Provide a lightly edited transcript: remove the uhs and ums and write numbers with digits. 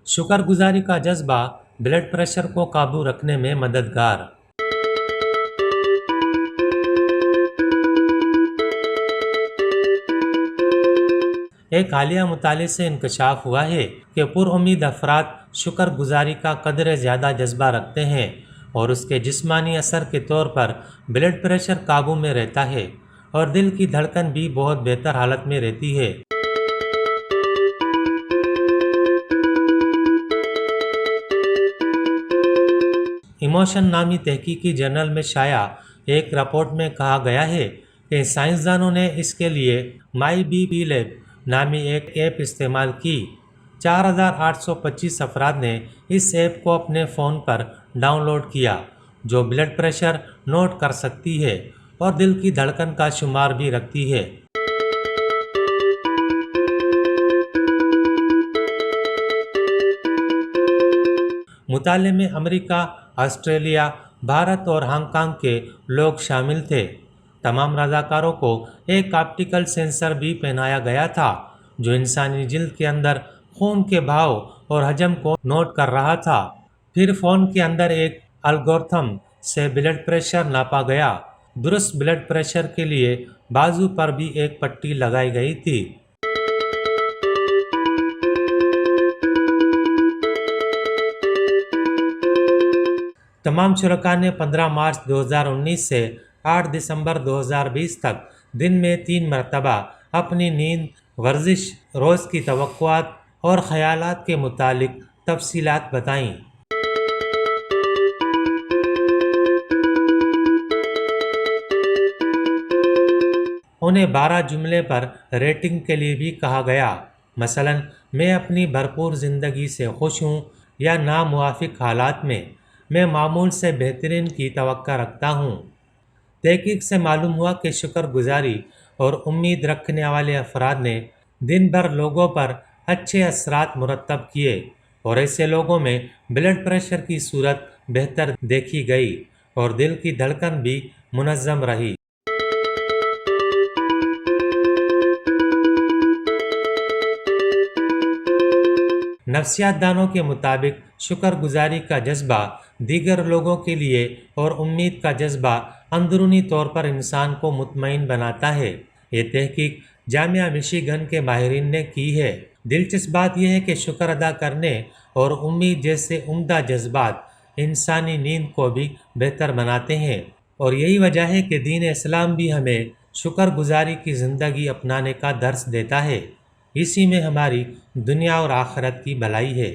شکر گزاری کا جذبہ بلڈ پریشر کو قابو رکھنے میں مددگار۔ ایک حالیہ مطالعے سے انکشاف ہوا ہے کہ پر امید افراد شکر گزاری کا قدر زیادہ جذبہ رکھتے ہیں اور اس کے جسمانی اثر کے طور پر بلڈ پریشر قابو میں رہتا ہے اور دل کی دھڑکن بھی بہت بہتر حالت میں رہتی ہے۔ ایموشن نامی تحقیقی جرنل میں شائع ایک رپورٹ میں کہا گیا ہے کہ سائنسدانوں نے اس کے لیے مائی بی پی لیب نامی ایک ایپ استعمال کی۔ 4825 افراد نے اس ایپ کو اپنے فون پر ڈاؤن لوڈ کیا جو بلڈ پریشر نوٹ کر سکتی ہے اور دل کی دھڑکن کا شمار بھی رکھتی ہے۔ مطالعے میں امریکہ، آسٹریلیا، بھارت اور ہانگ کانگ کے لوگ شامل تھے۔ تمام رضاکاروں کو ایک آپٹیکل سینسر بھی پہنایا گیا تھا جو انسانی جلد کے اندر خون کے بہاؤ اور حجم کو نوٹ کر رہا تھا۔ پھر فون کے اندر ایک الگورتھم سے بلڈ پریشر ناپا گیا۔ درست بلڈ پریشر کے لیے بازو پر بھی ایک پٹی لگائی گئی تھی۔ تمام شرکاء نے 15 مارچ 2019 سے 8 دسمبر 2020 تک دن میں 3 مرتبہ اپنی نیند، ورزش، روز کی توقعات اور خیالات کے متعلق تفصیلات بتائیں۔ انہیں 12 جملے پر ریٹنگ کے لیے بھی کہا گیا، مثلا میں اپنی بھرپور زندگی سے خوش ہوں یا ناموافق حالات میں معمول سے بہترین کی توقع رکھتا ہوں۔ تحقیق سے معلوم ہوا کہ شکر گزاری اور امید رکھنے والے افراد نے دن بھر لوگوں پر اچھے اثرات مرتب کیے اور ایسے لوگوں میں بلڈ پریشر کی صورت بہتر دیکھی گئی اور دل کی دھڑکن بھی منظم رہی۔ نفسیات دانوں کے مطابق شکر گزاری کا جذبہ دیگر لوگوں کے لیے اور امید کا جذبہ اندرونی طور پر انسان کو مطمئن بناتا ہے۔ یہ تحقیق جامعہ مشیگن کے ماہرین نے کی ہے۔ دلچسپ بات یہ ہے کہ شکر ادا کرنے اور امید جیسے عمدہ جذبات انسانی نیند کو بھی بہتر بناتے ہیں اور یہی وجہ ہے کہ دین اسلام بھی ہمیں شکر گزاری کی زندگی اپنانے کا درس دیتا ہے۔ اسی میں ہماری دنیا اور آخرت کی بھلائی ہے۔